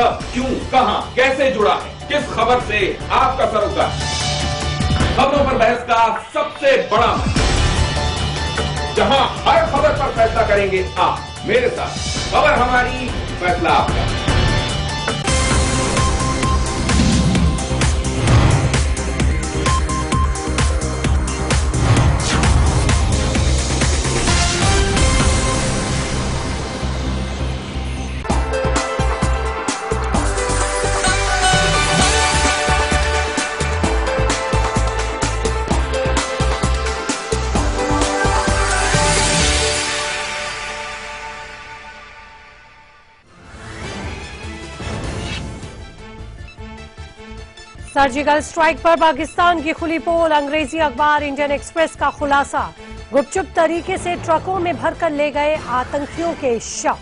कब, क्यों, कहां, कैसे जुड़ा है, किस खबर से आपका सरोकार। खबरों पर बहस का सबसे बड़ा मंच, जहां हर खबर पर फैसला करेंगे आप मेरे साथ। खबर हमारी, फैसला आपका। सर्जिकल स्ट्राइक पर पाकिस्तान की खुली पोल, अंग्रेजी अखबार इंडियन एक्सप्रेस का खुलासा। गुपचुप तरीके से ट्रकों में भरकर ले गए आतंकियों के शव।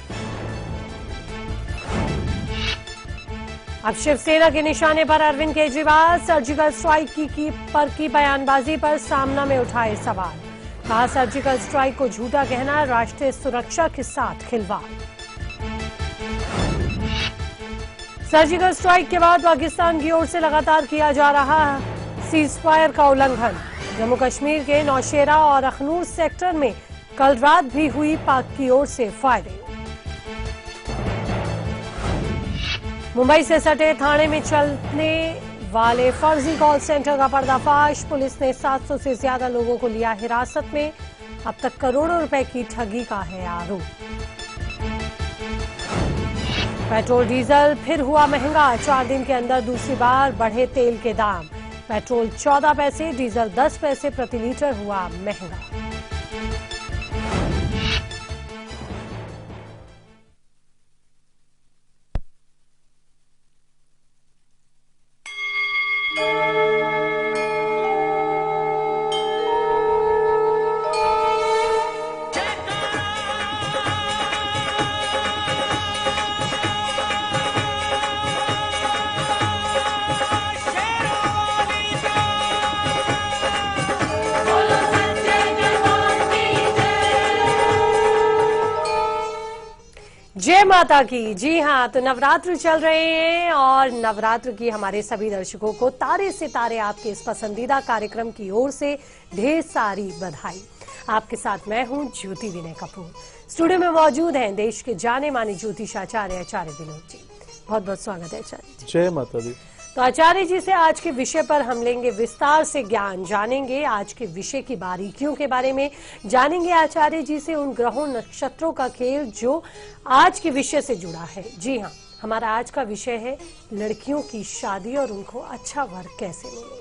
अब शिवसेना के निशाने पर अरविंद केजरीवाल, सर्जिकल स्ट्राइक की बयानबाजी पर सामना में उठाए सवाल। कहा सर्जिकल स्ट्राइक को झूठा कहना राष्ट्रीय सुरक्षा के साथ खिलवाड़। सर्जिकल स्ट्राइक के बाद पाकिस्तान की ओर से लगातार किया जा रहा सीज फायर का उल्लंघन। जम्मू कश्मीर के नौशेरा और अखनूर सेक्टर में कल रात भी हुई पाक की ओर से फायरिंग। मुंबई से सटे थाने में चलने वाले फर्जी कॉल सेंटर का पर्दाफाश। पुलिस ने 700 से ज्यादा लोगों को लिया हिरासत में। अब तक करोड़ों रुपए की ठगी का है आरोप। पेट्रोल डीजल फिर हुआ महंगा। 4 दिन के अंदर दूसरी बार बढ़े तेल के दाम। पेट्रोल 14 पैसे, डीजल 10 पैसे प्रति लीटर हुआ महंगा। जय माता की। जी हाँ, तो नवरात्र चल रहे हैं और नवरात्र की हमारे सभी दर्शकों को तारे सितारे आपके इस पसंदीदा कार्यक्रम की ओर से ढेर सारी बधाई। आपके साथ मैं हूं ज्योति विनय कपूर। स्टूडियो में मौजूद हैं देश के जाने माने ज्योतिषाचार्य आचार्य विनोद जी। बहुत बहुत स्वागत है आचार्य जी। जय माता दी। तो आचार्य जी से आज के विषय पर हम लेंगे विस्तार से ज्ञान, जानेंगे आज के विषय की बारीकियों के बारे में, जानेंगे आचार्य जी से उन ग्रहों नक्षत्रों का खेल जो आज के विषय से जुड़ा है। जी हाँ, हमारा आज का विषय है लड़कियों की शादी और उनको अच्छा वर कैसे मिले।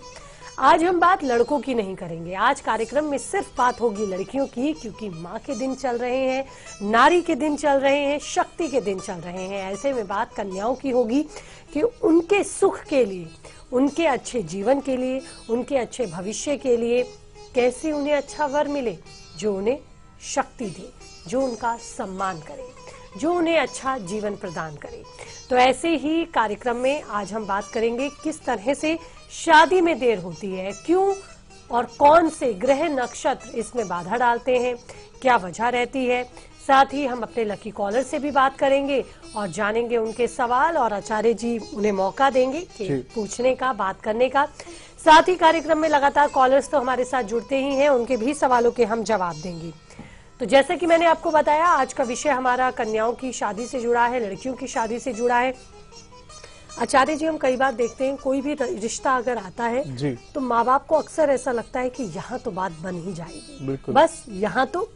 आज हम बात लड़कों की नहीं करेंगे। आज कार्यक्रम में सिर्फ बात होगी लड़कियों की, क्योंकि माँ के दिन चल रहे हैं, नारी के दिन चल रहे हैं, शक्ति के दिन चल रहे हैं। ऐसे में बात कन्याओं की होगी कि उनके सुख के लिए, उनके अच्छे जीवन के लिए, उनके अच्छे भविष्य के लिए कैसे उन्हें अच्छा वर मिले जो उन्हें शक्ति दे, जो उनका सम्मान करे, जो उन्हें अच्छा जीवन प्रदान करे। तो ऐसे ही कार्यक्रम में आज हम बात करेंगे किस तरह से शादी में देर होती है, क्यों और कौन से ग्रह नक्षत्र इसमें बाधा डालते हैं, क्या वजह रहती है। साथ ही हम अपने लकी कॉलर से भी बात करेंगे और जानेंगे उनके सवाल, और आचार्य जी उन्हें मौका देंगे कि पूछने का, बात करने का। साथ ही कार्यक्रम में लगातार कॉलर्स तो हमारे साथ जुड़ते ही हैं, उनके भी सवालों के हम जवाब देंगे। तो जैसे कि मैंने आपको बताया, आज का विषय हमारा कन्याओं की शादी से जुड़ा है, लड़कियों की शादी से जुड़ा है। आचार्य जी, हम कई बार देखते हैं कोई भी रिश्ता अगर आता है तो माँ बाप को अक्सर ऐसा लगता है कि यहाँ तो बात बन ही जाएगी, बस यहाँ तो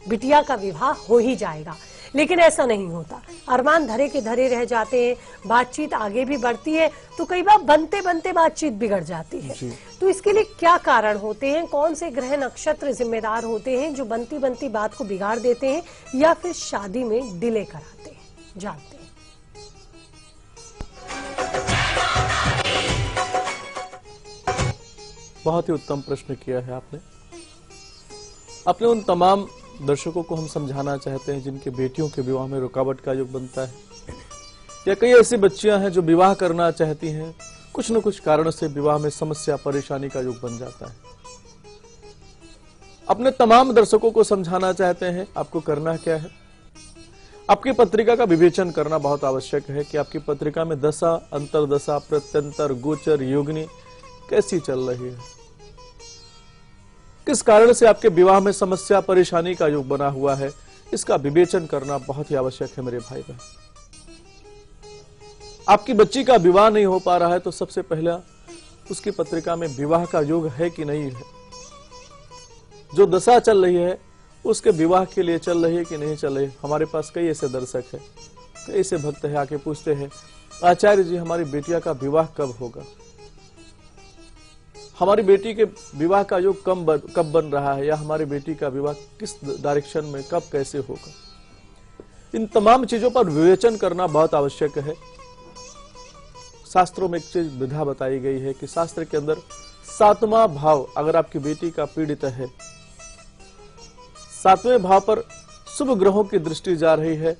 बिटिया का विवाह हो ही जाएगा। लेकिन ऐसा नहीं होता। अरमान धरे के धरे रह जाते हैं, बातचीत आगे भी बढ़ती है तो कई बार बनते बनते बातचीत बिगड़ जाती है। तो इसके लिए क्या कारण होते हैं, कौन से ग्रह नक्षत्र जिम्मेदार होते हैं जो बनती बनती बात को बिगाड़ देते हैं या फिर शादी में डिले कराते हैं, जानते हैं। बहुत ही उत्तम प्रश्न किया है आपने। अपने उन तमाम दर्शकों को हम समझाना चाहते हैं जिनके बेटियों के विवाह में रुकावट का योग बनता है, या कई ऐसी बच्चियां हैं जो विवाह करना चाहती हैं, कुछ न कुछ कारण से विवाह में समस्या, परेशानी का योग बन जाता है। अपने तमाम दर्शकों को समझाना चाहते हैं आपको करना क्या है। आपकी पत्रिका का विवेचन करना बहुत आवश्यक है कि आपकी पत्रिका में दशा, अंतरदशा, प्रत्यंतर, गोचर, योगिनी कैसी चल रही है, किस कारण से आपके विवाह में समस्या, परेशानी का योग बना हुआ है, इसका विवेचन करना बहुत ही आवश्यक है मेरे भाई बहन। आपकी बच्ची का विवाह नहीं हो पा रहा है तो सबसे पहला उसकी पत्रिका में विवाह का योग है कि नहीं है, जो दशा चल रही है उसके विवाह के लिए चल रही है कि नहीं चल रही। हमारे पास कई ऐसे दर्शक हैं, कई ऐसे भक्त हैं, आके पूछते हैं आचार्य जी हमारी बेटिया का विवाह कब होगा, हमारी बेटी के विवाह का योग कब बन रहा है, या हमारी बेटी का विवाह किस डायरेक्शन में कब कैसे होगा। इन तमाम चीजों पर विवेचन करना बहुत आवश्यक है। शास्त्रों में एक चीज विधा बताई गई है कि शास्त्र के अंदर 7वां भाव अगर आपकी बेटी का पीड़ित है, 7वें भाव पर शुभ ग्रहों की दृष्टि जा रही है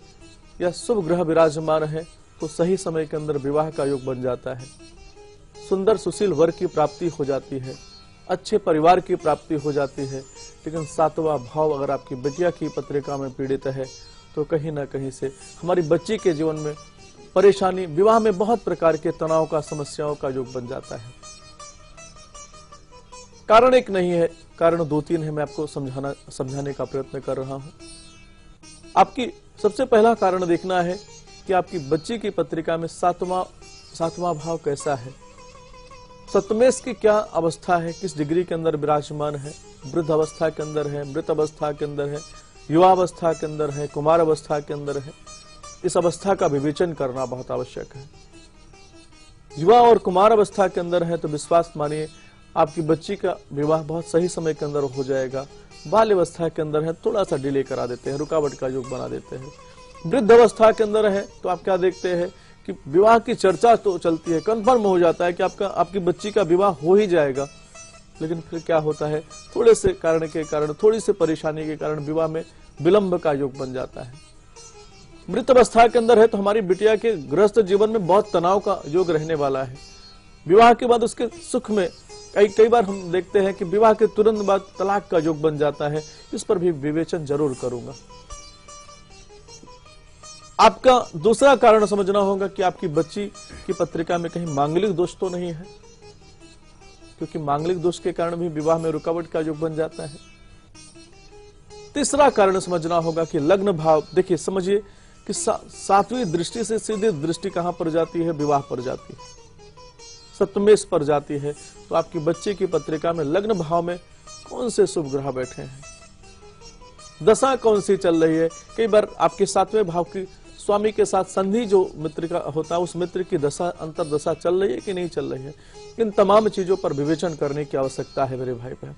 या शुभ ग्रह विराजमान है तो सही समय के अंदर विवाह का योग बन जाता है, सुंदर सुशील वर की प्राप्ति हो जाती है, अच्छे परिवार की प्राप्ति हो जाती है। लेकिन 7वां भाव अगर आपकी बिटिया की पत्रिका में पीड़ित है तो कहीं ना कहीं से हमारी बच्ची के जीवन में परेशानी, विवाह में बहुत प्रकार के तनाव का, समस्याओं का योग बन जाता है। कारण एक नहीं है, कारण 2-3 है, मैं आपको समझाने का प्रयत्न कर रहा हूं। आपकी सबसे पहला कारण देखना है कि आपकी बच्ची की पत्रिका में 7वां भाव कैसा है, सप्तमेश की क्या अवस्था है, किस डिग्री के अंदर विराजमान है, वृद्ध अवस्था के अंदर है, मृत अवस्था के अंदर है, युवा अवस्था के अंदर है, कुमार अवस्था के अंदर है। इस अवस्था का विवेचन करना बहुत आवश्यक है। युवा और कुमार अवस्था के अंदर है तो विश्वास मानिए आपकी बच्ची का विवाह बहुत सही समय के अंदर हो जाएगा। बाल्य अवस्था के अंदर है थोड़ा सा डिले करा देते हैं, रुकावट का योग बना देते हैं। वृद्ध अवस्था के अंदर है तो आप क्या देखते हैं कि विवाह की चर्चा तो चलती है, कंफर्म हो जाता है कि आपकी बच्ची का विवाह हो ही जाएगा, लेकिन फिर क्या होता है, थोड़े से कारण के कारण, थोड़ी सी परेशानी के कारण विवाह में विलंब का योग बन जाता है। मृत अवस्था के अंदर है तो हमारी बिटिया के गृहस्थ जीवन में बहुत तनाव का योग रहने वाला है। विवाह के बाद उसके सुख में कई बार हम देखते हैं कि विवाह के तुरंत बाद तलाक का योग बन जाता है। इस पर भी विवेचन जरूर करूंगा। आपका दूसरा कारण समझना होगा कि आपकी बच्ची की पत्रिका में कहीं मांगलिक दोष तो नहीं है, क्योंकि मांगलिक दोष के कारण भी विवाह में रुकावट का योग बन जाता है। तीसरा कारण समझना होगा कि लग्न भाव, देखिए समझिए कि 7वीं दृष्टि से सीधी दृष्टि कहां पर जाती है, विवाह पर जाती है, सप्तमेश पर जाती है। तो आपकी बच्चे की पत्रिका में लग्न भाव में कौन से शुभ ग्रह बैठे हैं, दशा कौन सी चल रही है। कई बार आपके 7वें भाव की स्वामी के साथ संधि जो मित्र का होता है, उस मित्र की दशा, अंतर दशा चल रही है कि नहीं चल रही है। इन तमाम चीजों पर विवेचन करने की आवश्यकता है मेरे भाई बहन।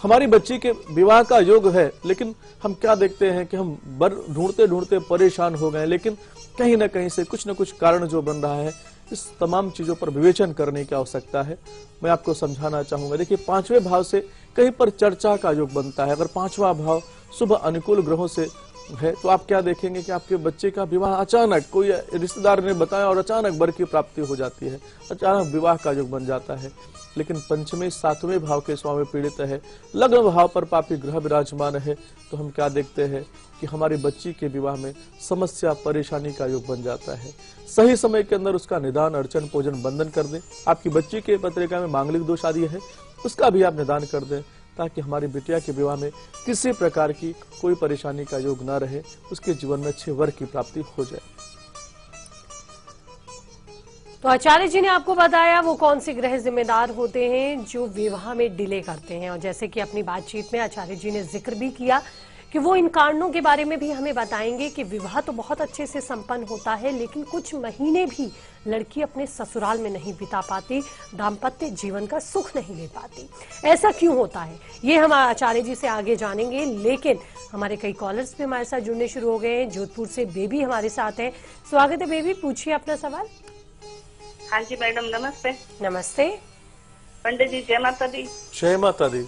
हमारी बच्ची के विवाह का योग है, लेकिन हम क्या देखते हैं कि हम बर ढूंढते ढूंढते परेशान हो गए, लेकिन कहीं ना कहीं से कुछ न कुछ कारण जो बन रहा है, इस तमाम चीजों पर विवेचन करने की आवश्यकता है। मैं आपको समझाना चाहूंगा। देखिए 5वें भाव से कहीं पर चर्चा का योग बनता है। अगर 5वां भाव शुभ अनुकूल ग्रहों से है तो आप क्या देखेंगे कि आपके बच्चे का विवाह अचानक, कोई रिश्तेदार ने बताया और अचानक वर की प्राप्ति हो जाती है, अचानक विवाह का योग बन जाता है। लेकिन 5वें 7वें भाव के स्वामी पीड़ित है, लग्न भाव पर पापी ग्रह विराजमान है, तो हम क्या देखते हैं कि हमारी बच्ची के विवाह में समस्या, परेशानी का योग बन जाता है। सही समय के अंदर उसका निदान, अर्चन, पूजन, बंधन कर दें। आपकी बच्ची के पत्रिका में मांगलिक दोष आदि है, उसका भी आप निदान कर दें, ताकि हमारी बिटिया के विवाह में किसी प्रकार की कोई परेशानी का योग न रहे, उसके जीवन में अच्छे वर की प्राप्ति हो जाए। तो आचार्य जी ने आपको बताया वो कौन से ग्रह जिम्मेदार होते हैं जो विवाह में डिले करते हैं, और जैसे कि अपनी बातचीत में आचार्य जी ने जिक्र भी किया कि वो इन कारणों के बारे में भी हमें बताएंगे कि विवाह तो बहुत अच्छे से संपन्न होता है, लेकिन कुछ महीने भी लड़की अपने ससुराल में नहीं बिता पाती, दाम्पत्य जीवन का सुख नहीं ले पाती। ऐसा क्यों होता है, ये हम आचार्य जी से आगे जानेंगे। लेकिन हमारे कई कॉलर्स भी हमारे साथ जुड़ने शुरू हो गए हैं। जोधपुर से बेबी हमारे साथ है। स्वागत है बेबी, पूछिए अपना सवाल। हाँ जी मैडम, नमस्ते। नमस्ते पंडित जी, जय माता दी। जय माता दी।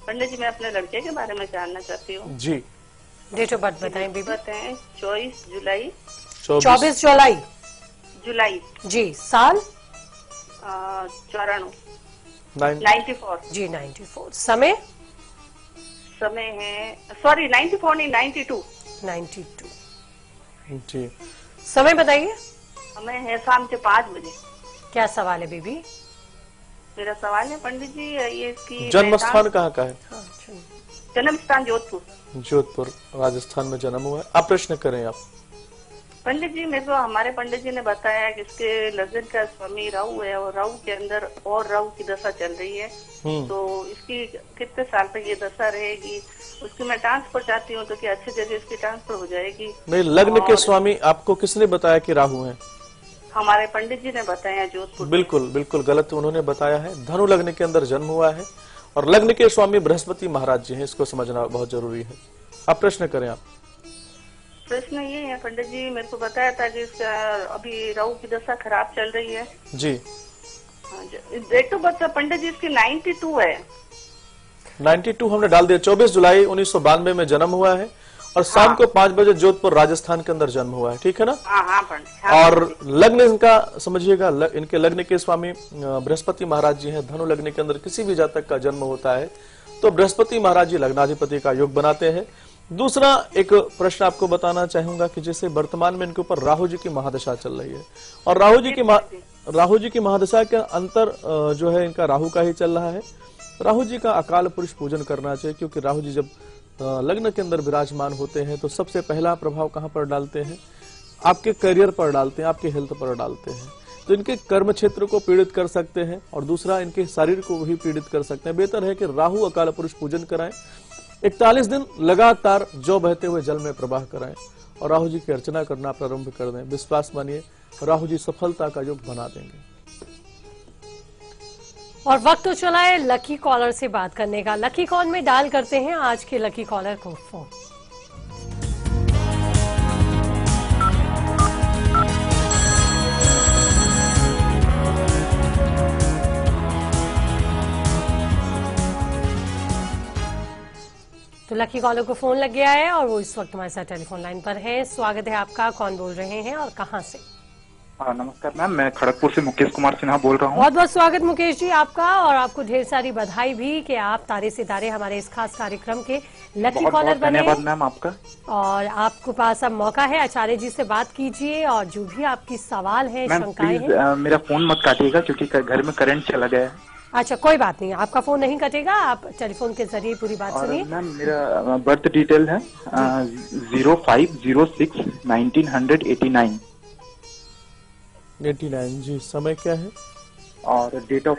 पंडित जी, मैं अपने लड़के के बारे में जानना चाहती हूँ। जी, डेट ऑफ बर्थ बताएं बेबी। बताएं। 24 जुलाई। 24 जुलाई जुलाई जी। साल 94 जी 94। समय समय है, सॉरी 94 नहीं 92। 92। जी, समय बताइए। समय है शाम के 5 बजे। क्या सवाल है बेबी? मेरा सवाल है पंडित जी, ये इसकी जन्म स्थान कहाँ का है? हाँ, चलिए। जन्म स्थान जोधपुर। जोधपुर राजस्थान में जन्म हुआ है। आप प्रश्न करें आप। पंडित जी, मेरे को हमारे पंडित जी ने बताया कि इसके लग्न का स्वामी राहु है और राहु के अंदर और राहु की दशा चल रही है, तो इसकी कितने साल तक ये दशा रहेगी? उसकी मैं ट्रांसफर चाहती हूँ, तो क्या अच्छी जगह इसकी ट्रांसफर हो जाएगी? नहीं, लग्न के स्वामी आपको किसने बताया कि राहु है? हमारे पंडित जी ने बताया जोधपुर। बिल्कुल बिल्कुल गलत उन्होंने बताया है। धनु लग्न के अंदर जन्म हुआ है और लग्न के स्वामी बृहस्पति महाराज जी हैं, इसको समझना बहुत जरूरी है। आप प्रश्न करें आप। प्रश्न ये है पंडित जी, मेरे को बताया था कि इसका अभी राहु की दशा खराब चल रही है जी। डेट ऑफ बर्थ पंडित जी इसकी 92 है। 92 हमने डाल दिया। 24 जुलाई 1992 में जन्म हुआ है और शाम को 5 बजे जोधपुर राजस्थान के अंदर जन्म हुआ है, ठीक है ना? हाँ पंडित। और लग्न इनका समझिएगा, इनके लग्न के स्वामी बृहस्पति महाराज जी हैं। धनु लग्न के अंदर किसी भी जातक का जन्म होता है तो बृहस्पति महाराज जी लग्नाधिपति का योग बनाते हैं। दूसरा एक प्रश्न आपको बताना चाहूंगा कि जैसे वर्तमान में इनके ऊपर राहु जी की महादशा चल रही है और राहु जी की महादशा के अंतर जो है इनका राहु का ही चल रहा है। राहु जी का अकाल पुरुष पूजन करना चाहिए, क्योंकि राहु जी जब लग्न के अंदर विराजमान होते हैं तो सबसे पहला प्रभाव कहां पर डालते हैं? आपके करियर पर डालते हैं, आपके हेल्थ पर डालते हैं। तो इनके कर्म क्षेत्र को पीड़ित कर सकते हैं और दूसरा इनके शरीर को भी पीड़ित कर सकते हैं। बेहतर है कि राहु अकाल पुरुष पूजन कराएं। 41 दिन लगातार जौ बहते हुए जल में प्रवाह कराएं और राहु जी की अर्चना करना प्रारंभ कर दें। विश्वास मानिए, राहु जी सफलता का योग बना देंगे। और वक्त तो चला है लकी कॉलर से बात करने का। लकी कॉल में डायल करते हैं आज के लकी कॉलर को फोन। तो लकी कॉलर को फोन लग गया है और वो इस वक्त हमारे साथ टेलीफोन लाइन पर है। स्वागत है आपका। कौन बोल रहे हैं और कहां से? नमस्कार मैम, मैं खड़गपुर से मुकेश कुमार सिन्हा बोल रहा हूँ। बहुत बहुत स्वागत मुकेश जी आपका, और आपको ढेर सारी बधाई भी कि आप तारे सितारे हमारे इस खास कार्यक्रम के लकी कॉलर बने। धन्यवाद मैम आपका। और आपको पास अब मौका है, आचार्य जी से बात कीजिए और जो भी आपकी सवाल है, शंकाएं हैं। मेरा फोन मत काटिएगा क्योंकि घर में करंट चला गया है। अच्छा कोई बात नहीं, आपका फोन नहीं कटेगा, आप टेलीफोन के जरिए पूरी बात सुनिए। मैम मेरा बर्थ डिटेल है 0506-1989। 89 जी। समय क्या है? और date of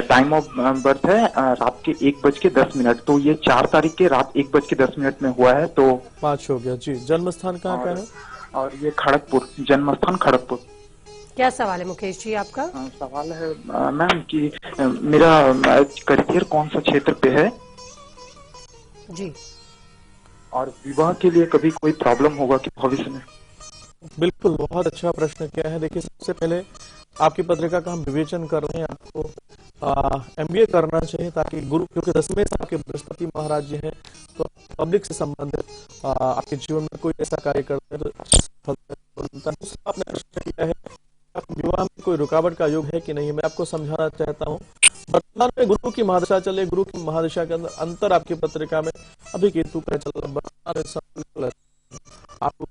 time of birth है रात के 1:10। तो ये 4 तारीख के रात 1:10 में हुआ है, तो 5 हो गया जी। जन्म स्थान कहाँ का है? और ये खड़गपुर, जन्म स्थान खड़गपुर। क्या सवाल है मुकेश जी आपका? सवाल है मैम कि मेरा करियर कौन सा क्षेत्र पे है जी, और विवाह के लिए कभी कोई प्रॉब्लम होगा कि भविष्य में? बिल्कुल, बहुत अच्छा प्रश्न किया है। देखिए, सबसे पहले आपकी पत्रिका का हम विवेचन कर रहे हैं। आपको MBA करना चाहिए, ताकि गुरु, क्योंकि 10वें से आपके बृहस्पति महाराज जी हैं, तो पब्लिक से संबंधित आपके जीवन में कोई ऐसा कार्य करते हैं तो आपने प्रश्न किया है विवाह में कोई रुकावट का योग है कि नहीं। मैं आपको समझाना चाहता हूँ, वर्तमान में गुरु की महादशा चले। गुरु की महादशा के अंदर अंतर आपकी पत्रिका में अभी केतु का चल रहा है। आपको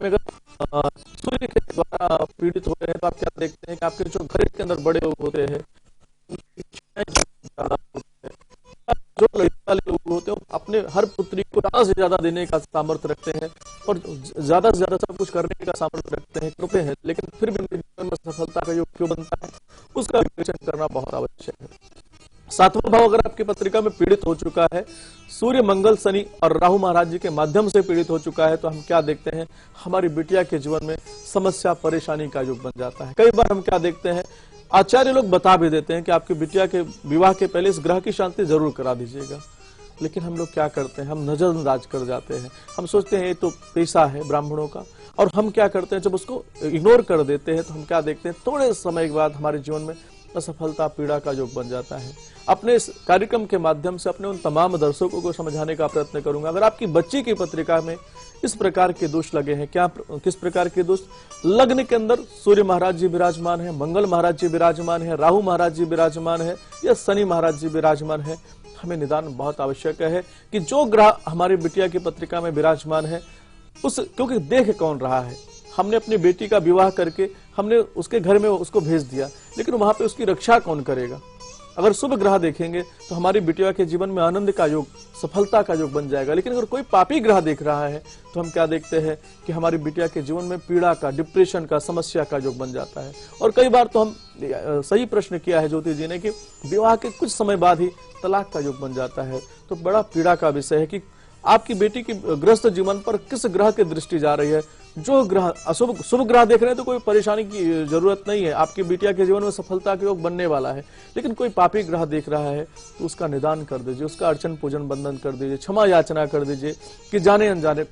में अगर सूर्य के द्वारा पीड़ित हो रहे हैं तो आप क्या देखते हैं कि आपके जो घर के अंदर बड़े लोग होते हैं, जो लड़की वाले लोग होते हैं अपने हर पुत्री को ज्यादा से ज्यादा देने का सामर्थ्य रखते हैं और ज्यादा से ज्यादा सब कुछ करने का सामर्थ्य रखते हैं, कृपे हैं, लेकिन फिर भी उनके जीवन में सफलता का योग क्यों बनता है उसका विवेचन करना बहुत आवश्यक है। सातवां भाव अगर आपकी पत्रिका में पीड़ित हो चुका है, सूर्य मंगल शनि और राहु महाराज जी के माध्यम से पीड़ित हो चुका है, तो हम क्या देखते हैं, हमारी बिटिया के जीवन में समस्या परेशानी का योग बन जाता है। कई बार हम क्या देखते हैं, आचार्य लोग बता भी देते हैं कि आपकी बिटिया के विवाह के पहले इस ग्रह की शांति जरूर करा दीजिएगा, लेकिन हम लोग क्या करते हैं, हम नजरअंदाज कर जाते हैं। हम सोचते हैं ये तो पेशा है ब्राह्मणों का, और हम क्या करते हैं, जब उसको इग्नोर कर देते हैं तो हम क्या देखते हैं, थोड़े समय के बाद हमारे जीवन में असफलता पीड़ा का योग बन जाता है। अपने इस कार्यक्रम के माध्यम से अपने उन तमाम दर्शकों को समझाने का प्रयत्न करूंगा। अगर आपकी बच्ची की पत्रिका में इस प्रकार के दोष लगे हैं, क्या किस प्रकार के दोष, लग्न के अंदर सूर्य महाराज जी विराजमान है, मंगल महाराज जी विराजमान है, राहु महाराज जी विराजमान है या शनि महाराज जी विराजमान है, हमें निदान बहुत आवश्यक है कि जो ग्रह हमारी बिटिया की पत्रिका में विराजमान है उस, क्योंकि देख कौन रहा है, हमने अपनी बेटी का विवाह करके हमने उसके घर में उसको भेज दिया, लेकिन वहां पे उसकी रक्षा कौन करेगा। अगर शुभ ग्रह देखेंगे तो हमारी बिटिया के जीवन में आनंद का योग, सफलता का योग बन जाएगा, लेकिन अगर कोई पापी ग्रह देख रहा है तो हम क्या देखते हैं कि हमारी बिटिया के जीवन में पीड़ा का, डिप्रेशन का, समस्या का योग बन जाता है। और कई बार तो हम सही प्रश्न किया है ज्योति जी ने कि विवाह के कुछ समय बाद ही तलाक का योग बन जाता है। तो बड़ा पीड़ा का विषय है कि आपकी बेटी की ग्रस्त जीवन पर किस ग्रह की दृष्टि जा रही है। जो ग्रह अशुभ, शुभ ग्रह देख रहे हैं तो कोई परेशानी की जरूरत नहीं है, आपकी बिटिया के जीवन में सफलता के योग बनने वाला है। लेकिन कोई पापी ग्रह देख रहा है तो उसका निदान कर दीजिए, उसका अर्चन पूजन बंधन कर दीजिए, क्षमा याचना कर दीजिए कि जाने अनजाने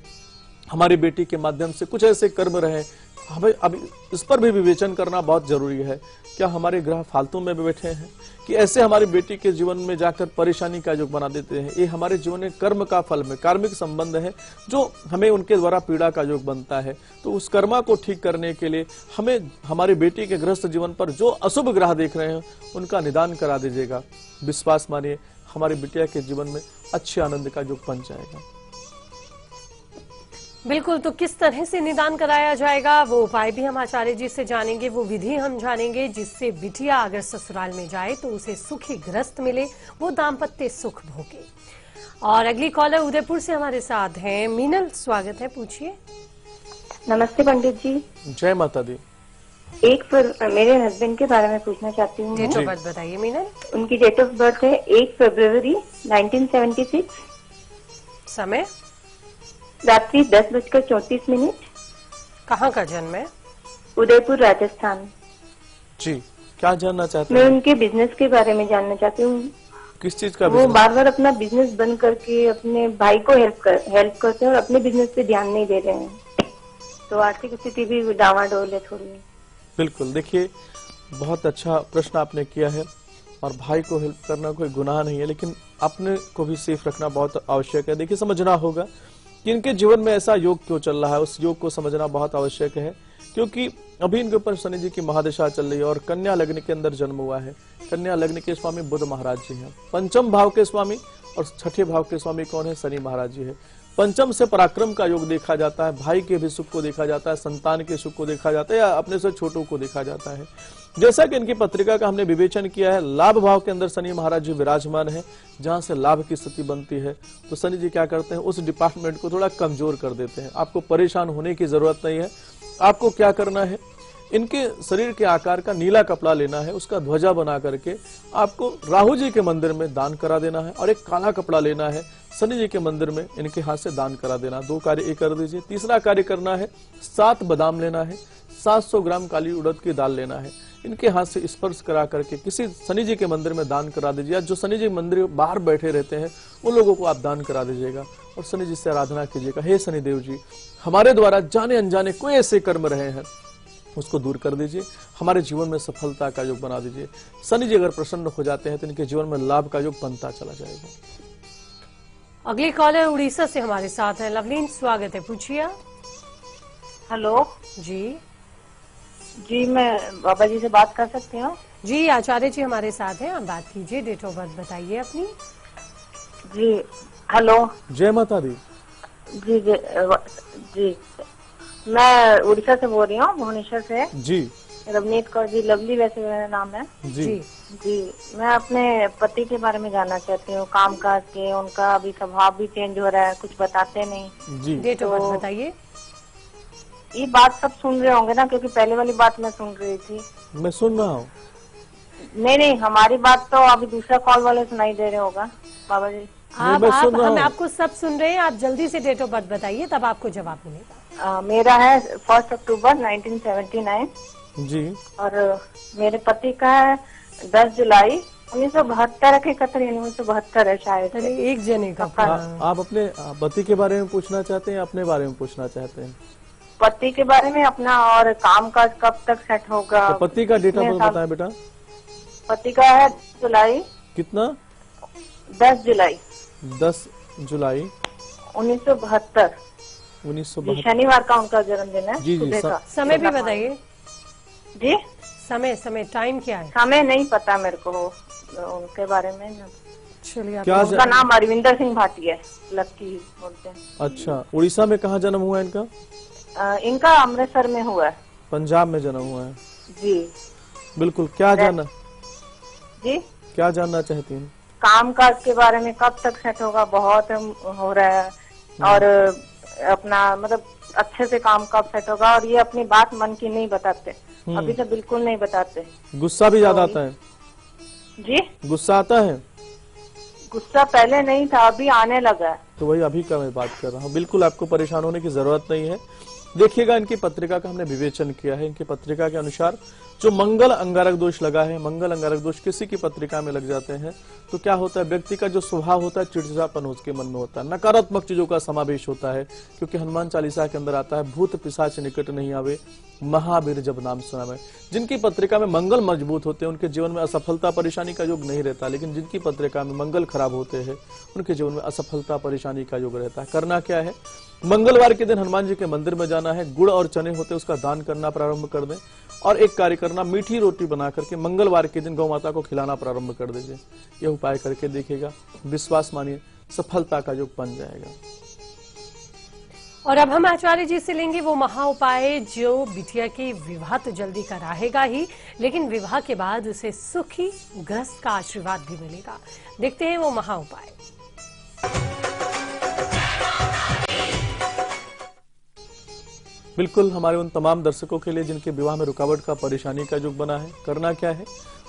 हमारी बेटी के माध्यम से कुछ ऐसे कर्म रहे। हमें अब इस पर भी विवेचन करना बहुत जरूरी है, क्या हमारे ग्रह फालतू में बैठे हैं कि ऐसे हमारी बेटी के जीवन में जाकर परेशानी का योग बना देते हैं। ये हमारे जीवन में कर्म का फल में कार्मिक संबंध है जो हमें उनके द्वारा पीड़ा का योग बनता है। तो उस कर्मा को ठीक करने के लिए हमें हमारी बेटी के गृहस्थ जीवन पर जो अशुभ ग्रह देख रहे हैं उनका निदान करा दीजिएगा। विश्वास मानिए हमारी बिटिया के जीवन में अच्छे आनंद का योग बन जाएगा। बिल्कुल, तो किस तरह से निदान कराया जाएगा वो उपाय भी हम आचार्य जी से जानेंगे, वो विधि हम जानेंगे जिससे बिटिया अगर ससुराल में जाए तो उसे सुखी गृहस्थ मिले, वो दाम्पत्य सुख भोगे। और अगली कॉलर उदयपुर से हमारे साथ हैं मीनल, स्वागत है, पूछिए। नमस्ते पंडित जी। जय माता दी। मेरे हस्बैंड के बारे में पूछना चाहती हूँ। डेट ऑफ बर्थ बताइए मीनल। उनकी डेट ऑफ बर्थ है 1 फरवरी 1976, समय रात्रि 10:34। कहाँ का जन्म है? उदयपुर, राजस्थान। जी, क्या जानना चाहते मैं हैं? उनके बिजनेस के बारे में जानना चाहती हूँ। किस चीज का वो बिजनेस? बार बार अपना बिजनेस बंद करके अपने भाई को हेल्प करते हैं और अपने बिजनेस पे ध्यान नहीं दे रहे हैं, तो आर्थिक स्थिति भी डावाडोल है थोड़ी। बिल्कुल, देखिए बहुत अच्छा प्रश्न आपने किया है और भाई को हेल्प करना कोई गुनाह नहीं है, लेकिन अपने को भी सेफ रखना बहुत आवश्यक है। देखिए समझना होगा कि इनके जीवन में ऐसा योग क्यों चल रहा है, उस योग को समझना बहुत आवश्यक है, क्योंकि अभी इनके ऊपर शनि जी की महादशा चल रही है और कन्या लग्न के अंदर जन्म हुआ है। कन्या लग्न के स्वामी बुध महाराज जी हैं, पंचम भाव के स्वामी, और छठे भाव के स्वामी कौन है? शनि महाराज जी है। पंचम से पराक्रम का योग देखा जाता है, भाई के भी सुख को देखा जाता है, संतान के सुख को देखा जाता है या अपने से छोटों को देखा जाता है। जैसा कि इनकी पत्रिका का हमने विवेचन किया है, लाभ भाव के अंदर शनि महाराज जी विराजमान है, जहां से लाभ की स्थिति बनती है तो शनि जी क्या करते हैं, उस डिपार्टमेंट को थोड़ा कमजोर कर देते हैं। आपको परेशान होने की जरूरत नहीं है। आपको क्या करना है, इनके शरीर के आकार का नीला कपड़ा लेना है, उसका ध्वजा बना करके आपको राहु जी के मंदिर में दान करा देना है, और एक काला कपड़ा लेना है, शनि जी के मंदिर में इनके हाथ से दान करा देना। 2 कार्य ये कर दीजिए। तीसरा कार्य करना है, 7 बादाम लेना है, 700 ग्राम काली उड़द की दाल लेना है, इनके हाथ से स्पर्श करा करके किसी शनि जी के मंदिर में दान करा दीजिए। जो शनि जी मंदिर बाहर बैठे रहते हैं उन लोगों को आप दान करा दीजिएगा और शनि जी से आराधना कीजिएगा, हे शनिदेव जी, हमारे द्वारा जाने अनजाने कोई ऐसे कर्म रहे हैं उसको दूर कर दीजिए, हमारे जीवन में सफलता का योग बना दीजिए। शनि जी अगर प्रसन्न हो जाते हैं तो इनके जीवन में लाभ का योग बनता चला जाएगा। अगली कॉलर उड़ीसा से हमारे साथ है लवलीन, स्वागत है, पूछिए। हेलो जी, मैं बाबा जी से बात कर सकती हूँ? जी आचार्य जी हमारे साथ हैं, आप बात कीजिए। डेट ऑफ बर्थ बताइए अपनी। जी हेलो। जय माता दी। जी मैं उड़ीसा से बोल रही हूँ, भुवनेश्वर से। जी रवनीत कौर जी, लवली वैसे मेरा नाम है। जी जी, मैं अपने पति के बारे में जानना चाहती हूँ, काम काज के। उनका अभी स्वभाव भी चेंज हो रहा है, कुछ बताते नहीं। जी। डेट ऑफ बर्थ बताइए। ये बात सब सुन रहे होंगे ना, क्योंकि पहले वाली बात मैं सुन रही थी। मैं सुन रहा हूँ। नहीं, हमारी बात तो अभी दूसरा कॉल वाले सुनाई दे रहे होगा बाबा जी। आप मैं सुन रहा हम हूँ। आपको सब सुन रहे हैं, आप जल्दी से डेट ऑफ बर्थ बताइए, तब आपको जवाब मिलेगा। मेरा है 1 अक्टूबर 1979 जी। और मेरे पति का है 10 जुलाई 1972 के 1972 है शायद। चलिए, एक जने का आप अपने पति के बारे में पूछना चाहते हैं, अपने बारे में पूछना चाहते हैं? पति के बारे में अपना, और काम काज कब तक सेट होगा। तो पति का डेट ऑफ बर्थ बताएं बेटा। पति का है जुलाई कितना? 10 जुलाई 10 जुलाई 1972। 1972। शनिवार का उनका जन्मदिन है। जी जी। सुबह का। समय भी बताइए। जी, समय टाइम क्या है? समय नहीं पता मेरे को उनके बारे में ना। चलिए, क्या उनका नाम अरविंदर सिंह भाटिया है, लक्की बोलते हैं। अच्छा, उड़ीसा में कहाँ जन्म हुआ है इनका? इनका अमृतसर में हुआ है। पंजाब में जन्म हुआ है। जी बिल्कुल। क्या जानना चाहती हैं? काम काज के बारे में, कब तक सेट होगा, बहुत हो रहा है। और अपना मतलब अच्छे से काम कब सेट होगा। और ये अपनी बात मन की नहीं बताते, अभी तो बिल्कुल नहीं बताते। गुस्सा भी ज्यादा आता है? जी, गुस्सा आता है? गुस्सा पहले नहीं था, अभी आने लगा है। तो वही अभी का मैं बात कर रहा हूँ। बिल्कुल आपको परेशान होने की जरूरत नहीं है। देखिएगा, इनकी पत्रिका का हमने विवेचन किया है। इनकी पत्रिका के अनुसार जो मंगल अंगारक दोष लगा है, मंगल अंगारक दोष किसी की पत्रिका में लग जाते हैं तो क्या होता है, व्यक्ति का जो स्वभाव होता है चिड़चिड़ापन उसके मन में होता है, नकारात्मक चीजों का समावेश होता है। क्योंकि हनुमान चालीसा के अंदर आता है, भूत पिशाच निकट नहीं आवे, महावीर जब नाम सुनावे। जिनकी पत्रिका में मंगल मजबूत होते हैं उनके जीवन में असफलता परेशानी का योग नहीं रहता, लेकिन जिनकी पत्रिका में मंगल खराब होते हैं उनके जीवन में असफलता परेशानी का योग रहता है। करना क्या है, मंगलवार के दिन हनुमान जी के मंदिर में जाना है, गुड़ और चने होते उसका दान करना प्रारंभ कर दें। और एक कार्य करना, मीठी रोटी बना करके मंगलवार के दिन गौ माता को खिलाना प्रारंभ कर दीजिए। यह उपाय करके देखिएगा, विश्वास मानिए सफलता का योग बन जाएगा। और अब हम आचार्य जी से लेंगे वो महा उपाय जो बिटिया के विवाह तो जल्दी कराएगा ही, लेकिन विवाह के बाद उसे सुखी गृहस्थ का आशीर्वाद भी मिलेगा। देखते हैं वो महा उपाय। बिल्कुल हमारे उन तमाम दर्शकों के लिए जिनके विवाह में रुकावट का परेशानी का युग बना है, करना क्या है,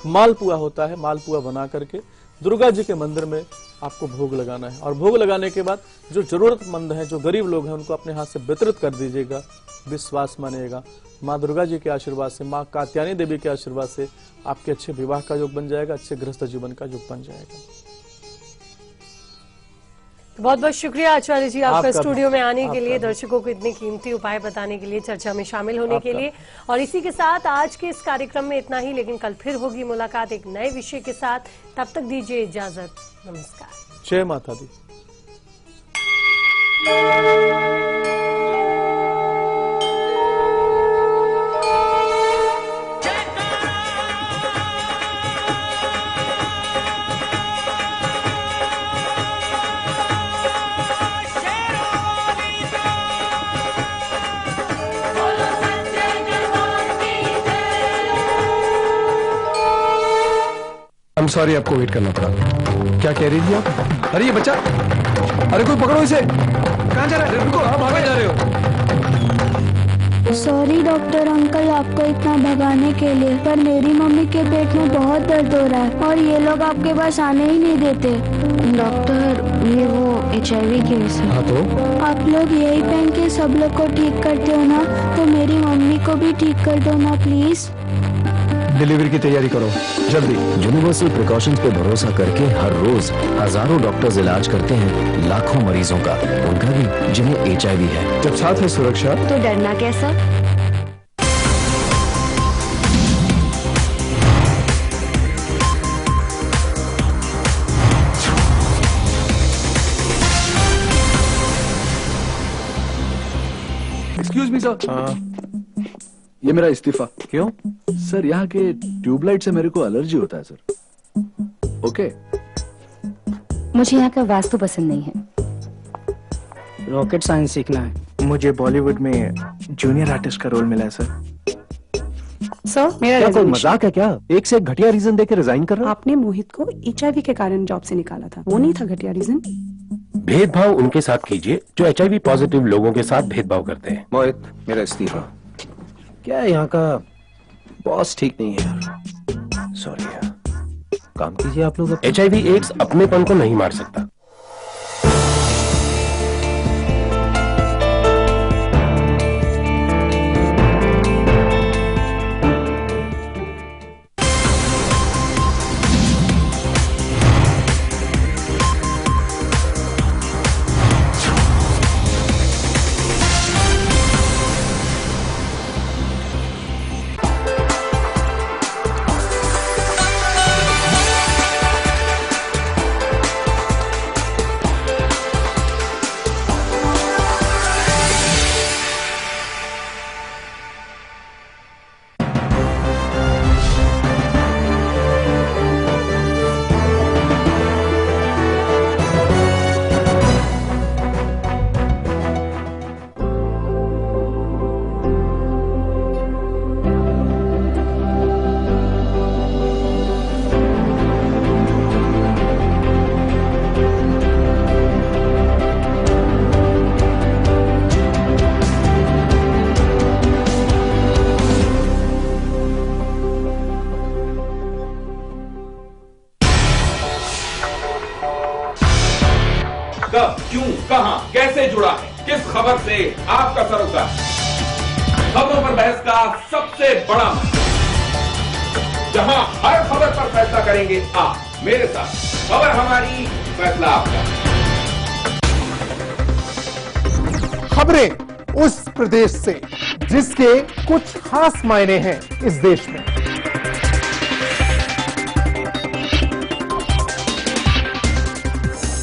मालपुआ होता है, मालपुआ बना करके दुर्गा जी के मंदिर में आपको भोग लगाना है। और भोग लगाने के बाद जो जरूरतमंद हैं, जो गरीब लोग हैं, उनको अपने हाथ से वितरित कर दीजिएगा। विश्वास मानिएगा, माँ दुर्गा जी के आशीर्वाद से, माँ कात्यायनी देवी के आशीर्वाद से आपके अच्छे विवाह का योग बन जाएगा, अच्छे गृहस्थ जीवन का योग बन जाएगा। बहुत बहुत शुक्रिया आचार्य जी आपका स्टूडियो में आने के लिए, दर्शकों को इतने कीमती उपाय बताने के लिए, चर्चा में शामिल होने के लिए। और इसी के साथ आज के इस कार्यक्रम में इतना ही, लेकिन कल फिर होगी मुलाकात एक नए विषय के साथ। तब तक दीजिए इजाजत, नमस्कार। जय माता दी। सॉरी, आपको वेट करना पड़ा। क्या कह रही थी आप? अरे ये बच्चा, अरे कोई पकड़ो इसे। कहाँ जा रहा है? रुको, आप भागे जा रहे हो। सॉरी डॉक्टर अंकल आपको इतना भगाने के लिए, पर मेरी मम्मी के पेट में बहुत दर्द हो रहा है और ये लोग आपके पास आने ही नहीं देते। डॉक्टर, ये वो HIV केस है। हाँ तो? आप लोग यही पहन के सब लोग को ठीक करते हो ना, तो मेरी मम्मी को भी ठीक कर दो ना प्लीज। डिलीवरी की तैयारी करो जल्दी। यूनिवर्सल प्रिकॉशंस पे भरोसा करके हर रोज हजारों डॉक्टर्स इलाज करते हैं लाखों मरीजों का, उनका भी जिन्हें HIV है। जब साथ है सुरक्षा तो डरना कैसा? एक्सक्यूज मी सर, ये मेरा इस्तीफा। क्यों? सर यहाँ के ट्यूबलाइट से मेरे को एलर्जी होता है सर। ओके। मुझे यहाँ का वास्तु पसंद नहीं है। रॉकेट साइंस सीखना है। मुझे बॉलीवुड में जूनियर आर्टिस्ट का रोल मिला है सर। सर मेरा क्या कोई resignation। मजाक है क्या? एक से एक घटिया रीजन देके रिजाइन कर रहे हो? आपने मोहित को HIV के कारण जॉब से निकाला था, वो नहीं था घटिया रीजन। भेदभाव उनके साथ कीजिए जो HIV पॉजिटिव लोगों के साथ भेदभाव करते हैं। मोहित, मेरा इस्तीफा। क्या है यहाँ का बॉस ठीक नहीं है यार। सॉरी यार, काम कीजिए आप लोग। HIV एड्स अपनेपन को नहीं मार सकता। कब, क्यों, कहां, कैसे जुड़ा है, किस खबर से आपका सरोकार। खबरों पर बहस का सबसे बड़ा मंच, जहां हर खबर पर फैसला करेंगे आप मेरे साथ। खबर हमारी, फैसला आपका। खबरें उस प्रदेश से जिसके कुछ खास मायने हैं इस देश में।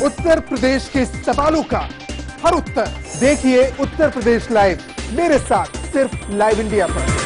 उत्तर प्रदेश के सवालों का हर उत्तर देखिए उत्तर प्रदेश लाइव, मेरे साथ सिर्फ लाइव इंडिया पर।